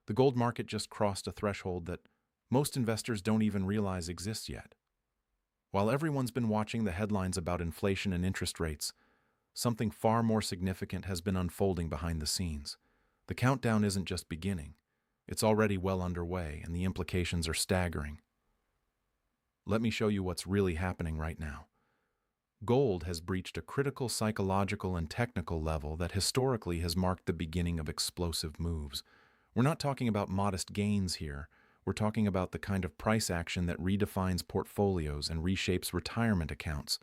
The gold market just crossed a threshold that most investors don't even realize exists yet. While everyone's been watching the headlines about inflation and interest rates, something far more significant has been unfolding behind the scenes. The countdown isn't just beginning. It's already well underway, and the implications are staggering. Let me show you what's really happening right now. Gold has breached a critical psychological and technical level that historically has marked the beginning of explosive moves. We're not talking about modest gains here. We're talking about the kind of price action that redefines portfolios and reshapes retirement accounts.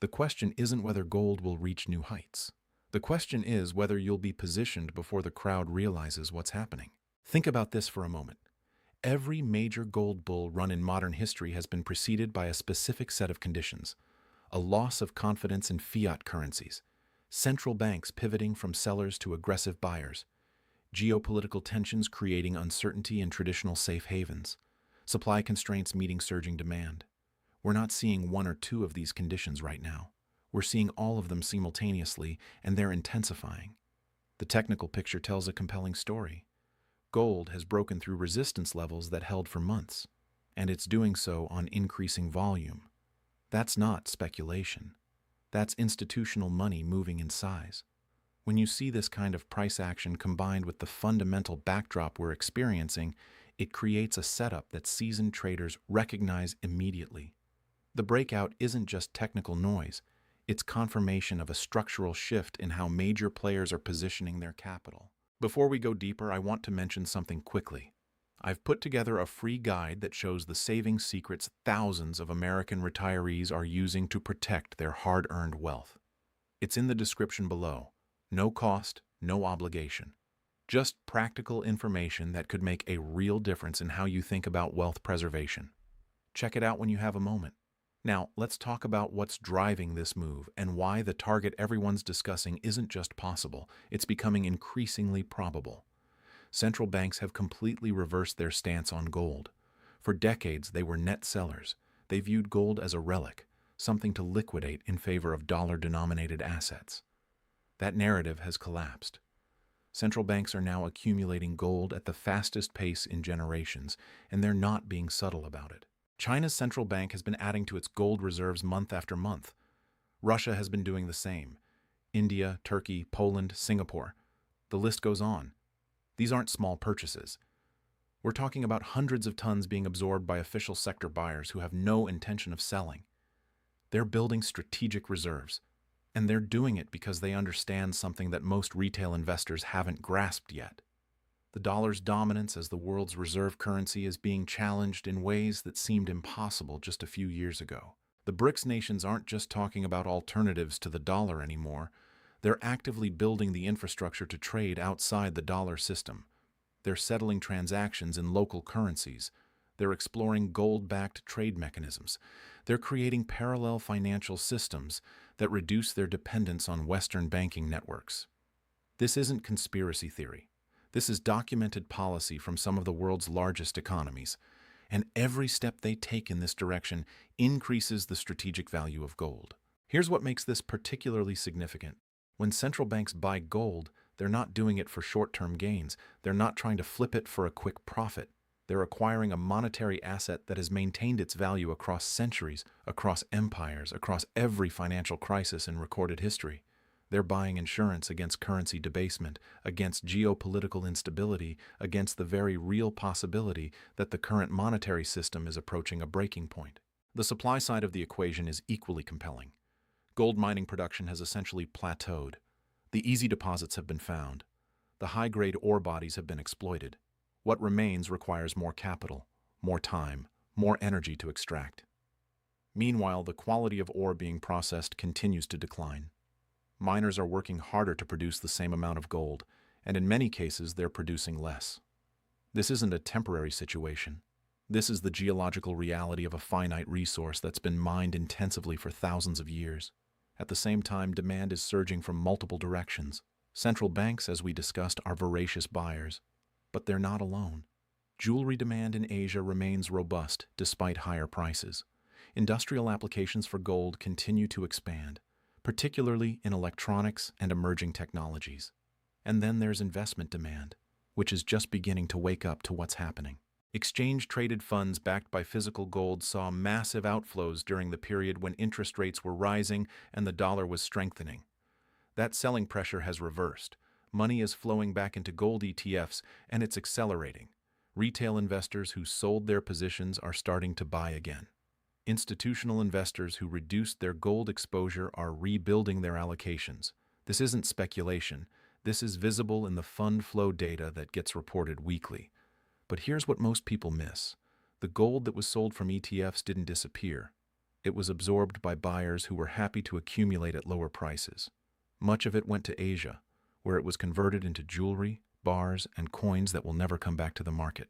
The question isn't whether gold will reach new heights. The question is whether you'll be positioned before the crowd realizes what's happening. Think about this for a moment. Every major gold bull run in modern history has been preceded by a specific set of conditions: a loss of confidence in fiat currencies, central banks pivoting from sellers to aggressive buyers, geopolitical tensions creating uncertainty in traditional safe havens, supply constraints meeting surging demand. We're not seeing one or two of these conditions right now. We're seeing all of them simultaneously, and they're intensifying. The technical picture tells a compelling story. Gold has broken through resistance levels that held for months, and it's doing so on increasing volume. That's not speculation. That's institutional money moving in size. When you see this kind of price action combined with the fundamental backdrop we're experiencing, it creates a setup that seasoned traders recognize immediately. The breakout isn't just technical noise, it's confirmation of a structural shift in how major players are positioning their capital. Before we go deeper, I want to mention something quickly. I've put together a free guide that shows the saving secrets thousands of American retirees are using to protect their hard-earned wealth. It's in the description below. No cost, no obligation. Just practical information that could make a real difference in how you think about wealth preservation. Check it out when you have a moment. Now, let's talk about what's driving this move and why the target everyone's discussing isn't just possible, it's becoming increasingly probable. Central banks have completely reversed their stance on gold. For decades, they were net sellers. They viewed gold as a relic, something to liquidate in favor of dollar-denominated assets. That narrative has collapsed. Central banks are now accumulating gold at the fastest pace in generations, and they're not being subtle about it. China's central bank has been adding to its gold reserves month after month. Russia has been doing the same. India, Turkey, Poland, Singapore. The list goes on. These aren't small purchases. We're talking about hundreds of tons being absorbed by official sector buyers who have no intention of selling. They're building strategic reserves, and they're doing it because they understand something that most retail investors haven't grasped yet. The dollar's dominance as the world's reserve currency is being challenged in ways that seemed impossible just a few years ago. The BRICS nations aren't just talking about alternatives to the dollar anymore. They're actively building the infrastructure to trade outside the dollar system. They're settling transactions in local currencies. They're exploring gold-backed trade mechanisms. They're creating parallel financial systems that reduce their dependence on Western banking networks. This isn't conspiracy theory. This is documented policy from some of the world's largest economies, and every step they take in this direction increases the strategic value of gold. Here's what makes this particularly significant. When central banks buy gold, they're not doing it for short-term gains. They're not trying to flip it for a quick profit. They're acquiring a monetary asset that has maintained its value across centuries, across empires, across every financial crisis in recorded history. They're buying insurance against currency debasement, against geopolitical instability, against the very real possibility that the current monetary system is approaching a breaking point. The supply side of the equation is equally compelling. Gold mining production has essentially plateaued. The easy deposits have been found. The high-grade ore bodies have been exploited. What remains requires more capital, more time, more energy to extract. Meanwhile, the quality of ore being processed continues to decline. Miners are working harder to produce the same amount of gold, and in many cases they're producing less. This isn't a temporary situation. This is the geological reality of a finite resource that's been mined intensively for thousands of years. At the same time, demand is surging from multiple directions. Central banks, as we discussed, are voracious buyers. But they're not alone. Jewelry demand in Asia remains robust despite higher prices. Industrial applications for gold continue to expand, particularly in electronics and emerging technologies. And then there's investment demand. which is just beginning to wake up to what's happening. Exchange-traded funds backed by physical gold saw massive outflows during the period when interest rates were rising and the dollar was strengthening. That selling pressure has reversed. Money is flowing back into gold ETFs, and it's accelerating. Retail investors who sold their positions are starting to buy again. Institutional investors who reduced their gold exposure are rebuilding their allocations. This isn't speculation. This is visible in the fund flow data that gets reported weekly. But here's what most people miss. The gold that was sold from ETFs didn't disappear. It was absorbed by buyers who were happy to accumulate at lower prices. Much of it went to Asia, where it was converted into jewelry, bars, and coins that will never come back to the market.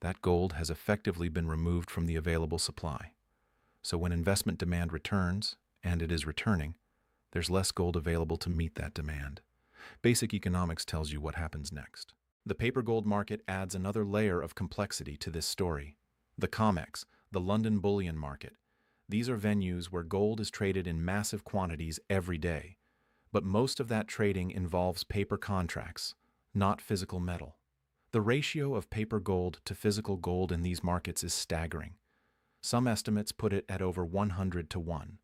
That gold has effectively been removed from the available supply. So when investment demand returns, and it is returning, there's less gold available to meet that demand. Basic economics tells you what happens next. The paper gold market adds another layer of complexity to this story. The COMEX, the London bullion market. These are venues where gold is traded in massive quantities every day. But most of that trading involves paper contracts, not physical metal. The ratio of paper gold to physical gold in these markets is staggering. Some estimates put it at over 100 to 1.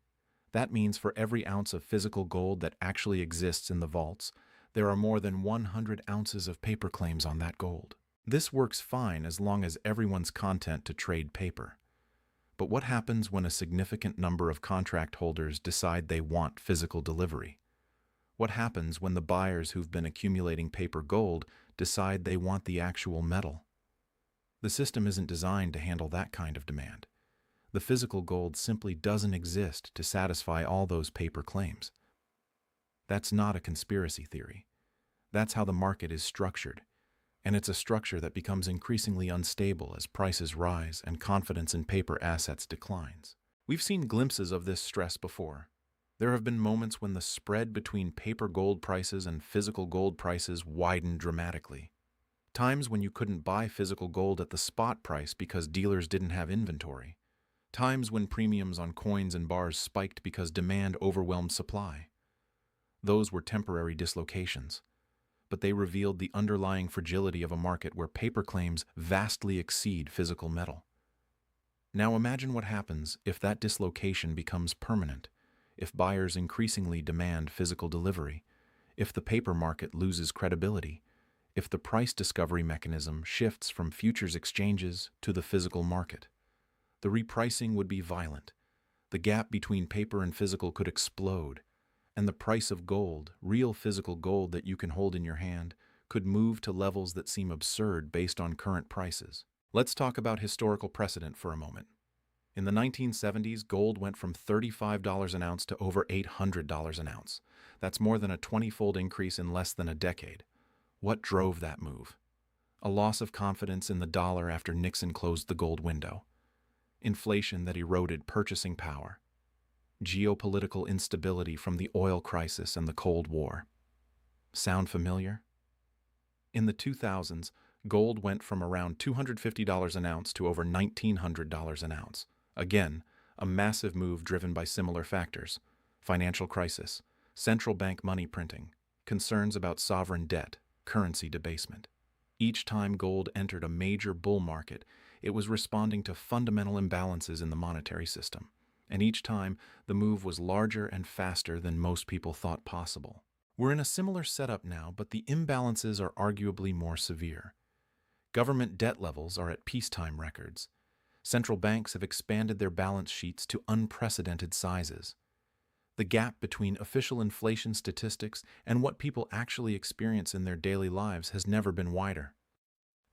That means for every ounce of physical gold that actually exists in the vaults, there are more than 100 ounces of paper claims on that gold. This works fine as long as everyone's content to trade paper. But what happens when a significant number of contract holders decide they want physical delivery? What happens when the buyers who've been accumulating paper gold decide they want the actual metal? The system isn't designed to handle that kind of demand. The physical gold simply doesn't exist to satisfy all those paper claims. That's not a conspiracy theory. That's how the market is structured, and it's a structure that becomes increasingly unstable as prices rise and confidence in paper assets declines. We've seen glimpses of this stress before. There have been moments when the spread between paper gold prices and physical gold prices widened dramatically. Times when you couldn't buy physical gold at the spot price because dealers didn't have inventory. Times when premiums on coins and bars spiked because demand overwhelmed supply. Those were temporary dislocations, but they revealed the underlying fragility of a market where paper claims vastly exceed physical metal. Now imagine what happens if that dislocation becomes permanent, if buyers increasingly demand physical delivery, if the paper market loses credibility, if the price discovery mechanism shifts from futures exchanges to the physical market. The repricing would be violent. The gap between paper and physical could explode, and the price of gold, real physical gold that you can hold in your hand, could move to levels that seem absurd based on current prices. Let's talk about historical precedent for a moment. In the 1970s, gold went from $35 an ounce to over $800 an ounce. That's more than a 20-fold increase in less than a decade. What drove that move? A loss of confidence in the dollar after Nixon closed the gold window. Inflation that eroded purchasing power. Geopolitical instability from the oil crisis and the Cold War. Sound familiar? In the 2000s, gold went from around $250 an ounce to over $1,900 an ounce. Again, a massive move driven by similar factors: financial crisis, central bank money printing, concerns about sovereign debt, currency debasement. Each time gold entered a major bull market, it was responding to fundamental imbalances in the monetary system. And each time, the move was larger and faster than most people thought possible. We're in a similar setup now, but the imbalances are arguably more severe. Government debt levels are at peacetime records. Central banks have expanded their balance sheets to unprecedented sizes. The gap between official inflation statistics and what people actually experience in their daily lives has never been wider.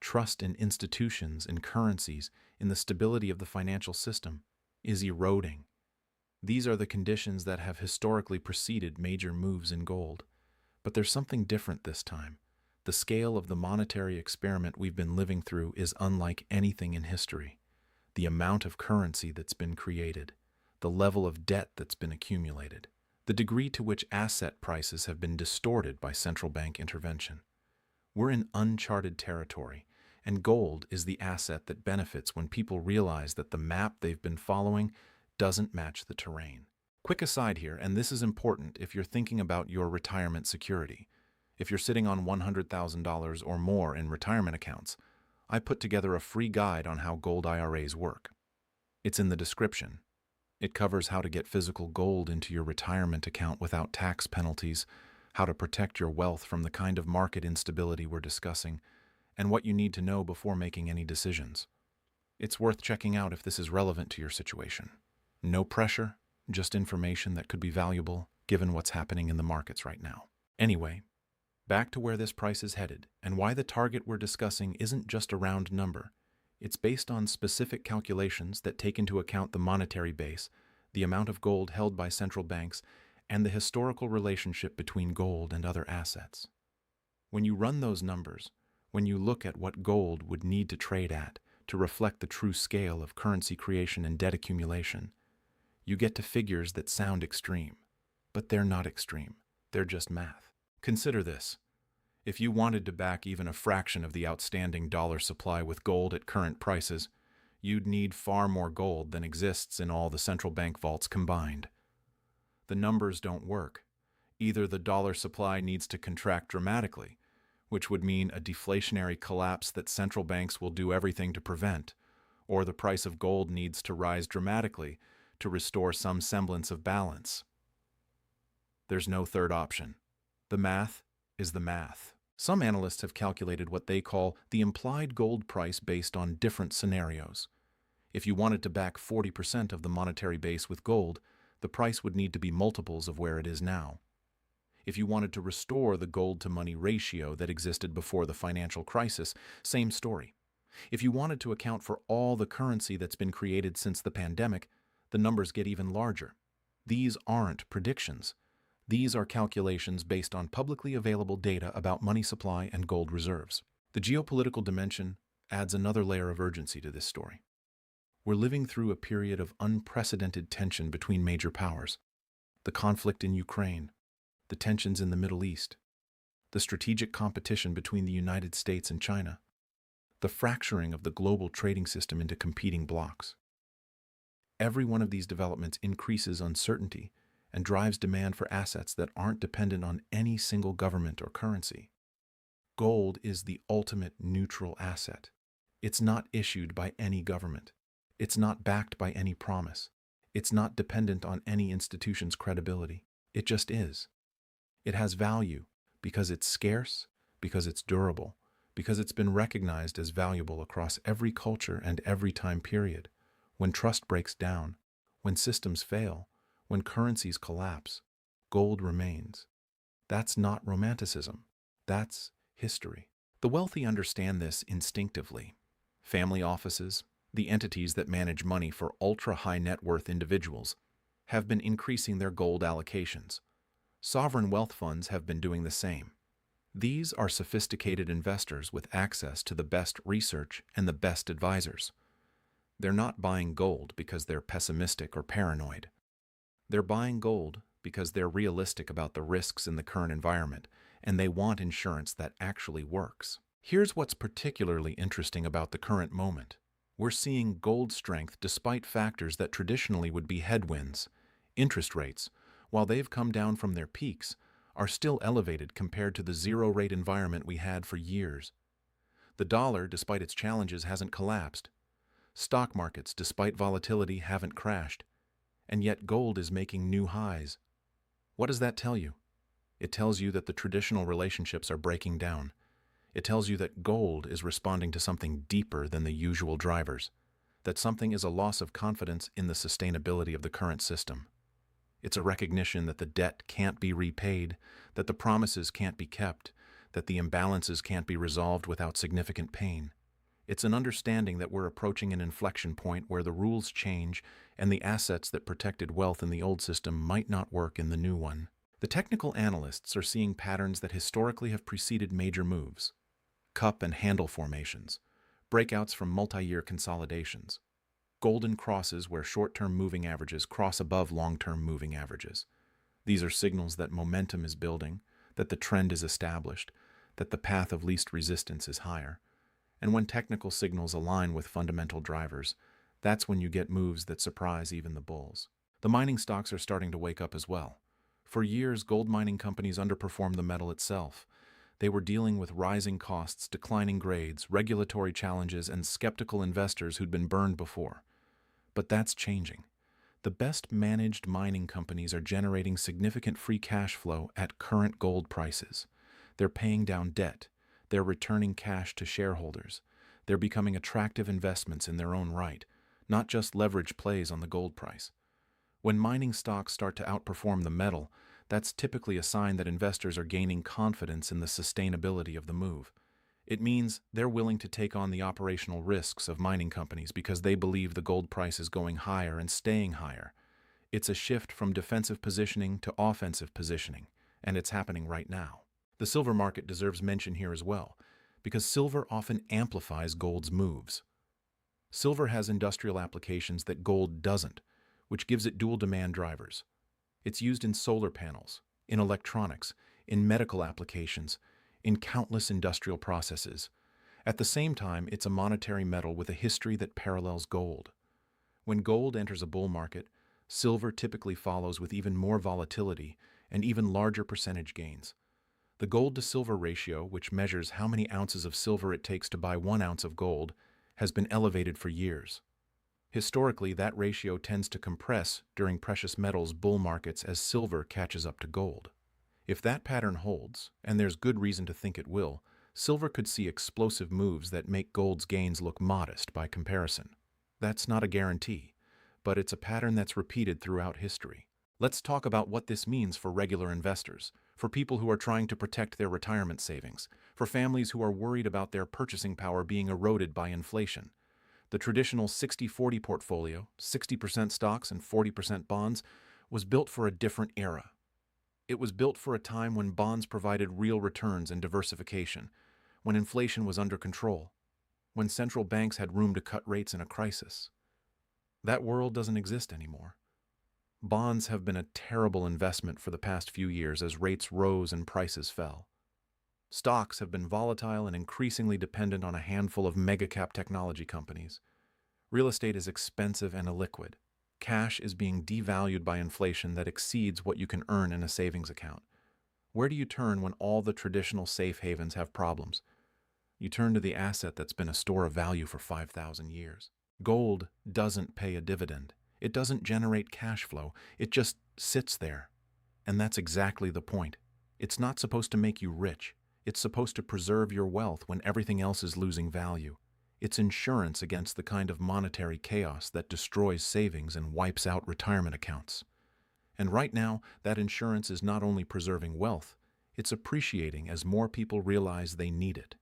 Trust in institutions, in currencies, in the stability of the financial system is eroding. These are the conditions that have historically preceded major moves in gold. But there's something different this time. The scale of the monetary experiment we've been living through is unlike anything in history. The amount of currency that's been created, the level of debt that's been accumulated, the degree to which asset prices have been distorted by central bank intervention. We're in uncharted territory, and gold is the asset that benefits when people realize that the map they've been following doesn't match the terrain. Quick aside here, and this is important if you're thinking about your retirement security. If you're sitting on $100,000 or more in retirement accounts, I put together a free guide on how gold IRAs work. It's in the description. It covers how to get physical gold into your retirement account without tax penalties, how to protect your wealth from the kind of market instability we're discussing, and what you need to know before making any decisions. It's worth checking out if this is relevant to your situation. No pressure, just information that could be valuable given what's happening in the markets right now. Anyway, back to where this price is headed and why the target we're discussing isn't just a round number. It's based on specific calculations that take into account the monetary base, the amount of gold held by central banks, and the historical relationship between gold and other assets. When you run those numbers, when you look at what gold would need to trade at to reflect the true scale of currency creation and debt accumulation, you get to figures that sound extreme. But they're not extreme. They're just math. Consider this. If you wanted to back even a fraction of the outstanding dollar supply with gold at current prices, you'd need far more gold than exists in all the central bank vaults combined. The numbers don't work. Either the dollar supply needs to contract dramatically, which would mean a deflationary collapse that central banks will do everything to prevent, or the price of gold needs to rise dramatically to restore some semblance of balance. There's no third option. The math is the math. Some analysts have calculated what they call the implied gold price based on different scenarios. If you wanted to back 40% of the monetary base with gold, the price would need to be multiples of where it is now. If you wanted to restore the gold-to-money ratio that existed before the financial crisis, same story. If you wanted to account for all the currency that's been created since the pandemic, the numbers get even larger. These aren't predictions. These are calculations based on publicly available data about money supply and gold reserves. The geopolitical dimension adds another layer of urgency to this story. We're living through a period of unprecedented tension between major powers. The conflict in Ukraine, the tensions in the Middle East, the strategic competition between the United States and China, the fracturing of the global trading system into competing blocks. Every one of these developments increases uncertainty and drives demand for assets that aren't dependent on any single government or currency. Gold is the ultimate neutral asset. It's not issued by any government. It's not backed by any promise. It's not dependent on any institution's credibility. It just is. It has value because it's scarce, because it's durable, because it's been recognized as valuable across every culture and every time period. When trust breaks down, when systems fail, when currencies collapse, gold remains. That's not romanticism. That's history. The wealthy understand this instinctively. Family offices, the entities that manage money for ultra-high net worth individuals, have been increasing their gold allocations. Sovereign wealth funds have been doing the same. These are sophisticated investors with access to the best research and the best advisors. They're not buying gold because they're pessimistic or paranoid. They're buying gold because they're realistic about the risks in the current environment, and they want insurance that actually works. Here's what's particularly interesting about the current moment. We're seeing gold strength despite factors that traditionally would be headwinds. Interest rates, while they've come down from their peaks, are still elevated compared to the zero-rate environment we had for years. The dollar, despite its challenges, hasn't collapsed. Stock markets, despite volatility, haven't crashed. And yet gold is making new highs. What does that tell you? It tells you that the traditional relationships are breaking down. It tells you that gold is responding to something deeper than the usual drivers, that something is a loss of confidence in the sustainability of the current system. It's a recognition that the debt can't be repaid, that the promises can't be kept, that the imbalances can't be resolved without significant pain. It's an understanding that we're approaching an inflection point where the rules change and the assets that protected wealth in the old system might not work in the new one. The technical analysts are seeing patterns that historically have preceded major moves. Cup and handle formations, breakouts from multi-year consolidations, golden crosses where short-term moving averages cross above long-term moving averages. These are signals that momentum is building, that the trend is established, that the path of least resistance is higher. And when technical signals align with fundamental drivers, that's when you get moves that surprise even the bulls. The mining stocks are starting to wake up as well. For years, gold mining companies underperformed the metal itself. They were dealing with rising costs, declining grades, regulatory challenges, and skeptical investors who'd been burned before. But that's changing. The best managed mining companies are generating significant free cash flow at current gold prices. They're paying down debt. They're returning cash to shareholders. They're becoming attractive investments in their own right, not just leverage plays on the gold price. When mining stocks start to outperform the metal, that's typically a sign that investors are gaining confidence in the sustainability of the move. It means they're willing to take on the operational risks of mining companies because they believe the gold price is going higher and staying higher. It's a shift from defensive positioning to offensive positioning, and it's happening right now. The silver market deserves mention here as well, because silver often amplifies gold's moves. Silver has industrial applications that gold doesn't, which gives it dual demand drivers. It's used in solar panels, in electronics, in medical applications, in countless industrial processes. At the same time, it's a monetary metal with a history that parallels gold. When gold enters a bull market, silver typically follows with even more volatility and even larger percentage gains. The gold-to-silver ratio, which measures how many ounces of silver it takes to buy 1 ounce of gold, has been elevated for years. Historically, that ratio tends to compress during precious metals bull markets as silver catches up to gold. If that pattern holds, and there's good reason to think it will, silver could see explosive moves that make gold's gains look modest by comparison. That's not a guarantee, but it's a pattern that's repeated throughout history. Let's talk about what this means for regular investors, for people who are trying to protect their retirement savings, for families who are worried about their purchasing power being eroded by inflation. The traditional 60-40 portfolio, 60% stocks and 40% bonds, was built for a different era. It was built for a time when bonds provided real returns and diversification, when inflation was under control, when central banks had room to cut rates in a crisis. That world doesn't exist anymore. Bonds have been a terrible investment for the past few years as rates rose and prices fell. Stocks have been volatile and increasingly dependent on a handful of mega-cap technology companies. Real estate is expensive and illiquid. Cash is being devalued by inflation that exceeds what you can earn in a savings account. Where do you turn when all the traditional safe havens have problems? You turn to the asset that's been a store of value for 5,000 years. Gold doesn't pay a dividend. It doesn't generate cash flow. It just sits there. And that's exactly the point. It's not supposed to make you rich. It's supposed to preserve your wealth when everything else is losing value. It's insurance against the kind of monetary chaos that destroys savings and wipes out retirement accounts. And right now, that insurance is not only preserving wealth, it's appreciating as more people realize they need it.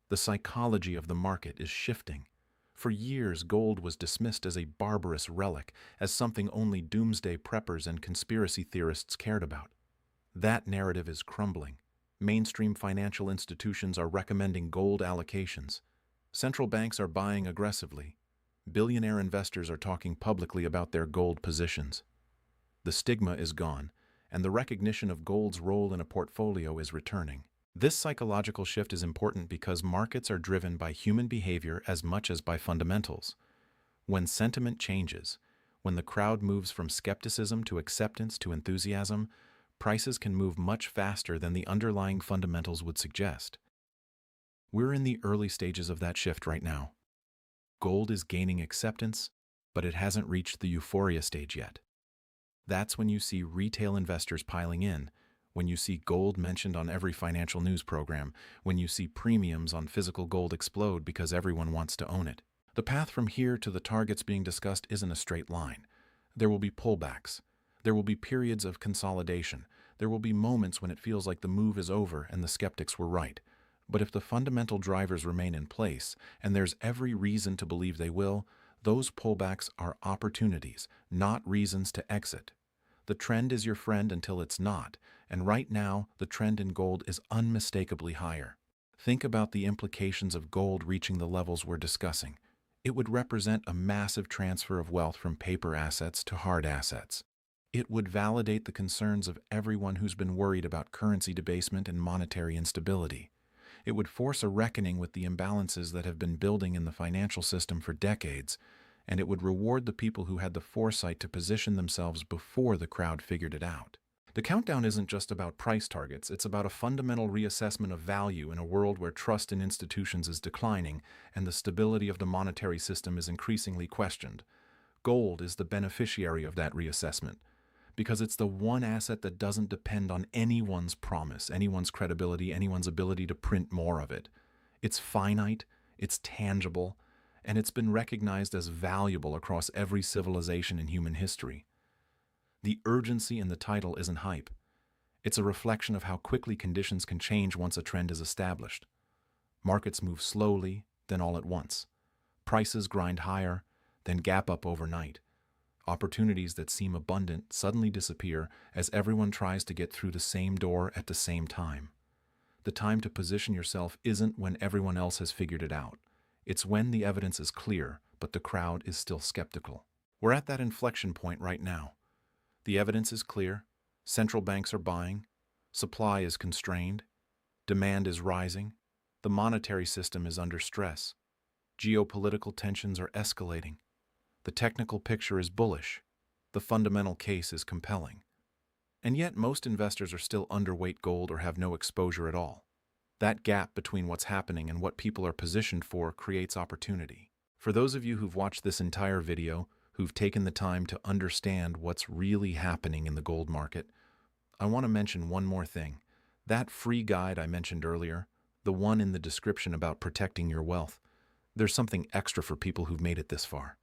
The psychology of the market is shifting. For years, gold was dismissed as a barbarous relic, as something only doomsday preppers and conspiracy theorists cared about. That narrative is crumbling. Mainstream financial institutions are recommending gold allocations. Central banks are buying aggressively. Billionaire investors are talking publicly about their gold positions. The stigma is gone, and the recognition of gold's role in a portfolio is returning. This psychological shift is important because markets are driven by human behavior as much as by fundamentals. When sentiment changes, when the crowd moves from skepticism to acceptance to enthusiasm, prices can move much faster than the underlying fundamentals would suggest. We're in the early stages of that shift right now. Gold is gaining acceptance, but it hasn't reached the euphoria stage yet. That's when you see retail investors piling in, when you see gold mentioned on every financial news program, when you see premiums on physical gold explode because everyone wants to own it. The path from here to the targets being discussed isn't a straight line. There will be pullbacks. There will be periods of consolidation. There will be moments when it feels like the move is over and the skeptics were right. But if the fundamental drivers remain in place, and there's every reason to believe they will, those pullbacks are opportunities, not reasons to exit. The trend is your friend until it's not, and right now, the trend in gold is unmistakably higher. Think about the implications of gold reaching the levels we're discussing. It would represent a massive transfer of wealth from paper assets to hard assets. It would validate the concerns of everyone who's been worried about currency debasement and monetary instability. It would force a reckoning with the imbalances that have been building in the financial system for decades, and it would reward the people who had the foresight to position themselves before the crowd figured it out. The countdown isn't just about price targets, it's about a fundamental reassessment of value in a world where trust in institutions is declining and the stability of the monetary system is increasingly questioned. Gold is the beneficiary of that reassessment because it's the one asset that doesn't depend on anyone's promise, anyone's credibility, anyone's ability to print more of it. It's finite, it's tangible, and it's been recognized as valuable across every civilization in human history. The urgency in the title isn't hype. It's a reflection of how quickly conditions can change once a trend is established. Markets move slowly, then all at once. Prices grind higher, then gap up overnight. Opportunities that seem abundant suddenly disappear as everyone tries to get through the same door at the same time. The time to position yourself isn't when everyone else has figured it out. It's when the evidence is clear, but the crowd is still skeptical. We're at that inflection point right now. The evidence is clear, central banks are buying, supply is constrained, demand is rising, the monetary system is under stress, geopolitical tensions are escalating, the technical picture is bullish, the fundamental case is compelling. And yet most investors are still underweight gold or have no exposure at all. That gap between what's happening and what people are positioned for creates opportunity. For those of you who've watched this entire video, who've taken the time to understand what's really happening in the gold market, I want to mention one more thing. That free guide I mentioned earlier, the one in the description about protecting your wealth, there's something extra for people who've made it this far.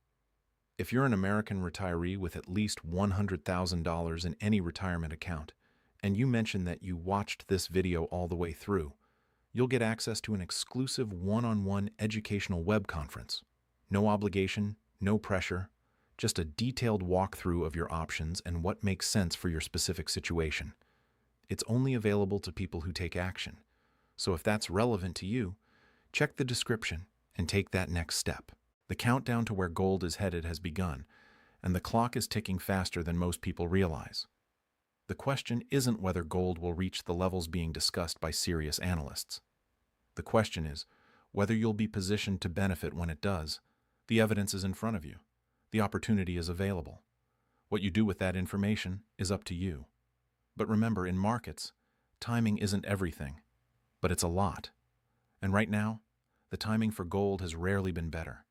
If you're an American retiree with at least $100,000 in any retirement account, and you mention that you watched this video all the way through, you'll get access to an exclusive one-on-one educational web conference. No obligation, no pressure, just a detailed walkthrough of your options and what makes sense for your specific situation. It's only available to people who take action. So if that's relevant to you, check the description and take that next step. The countdown to where gold is headed has begun, and the clock is ticking faster than most people realize. The question isn't whether gold will reach the levels being discussed by serious analysts. The question is whether you'll be positioned to benefit when it does. The evidence is in front of you. The opportunity is available. What you do with that information is up to you. But remember, in markets, timing isn't everything, but it's a lot. And right now, the timing for gold has rarely been better.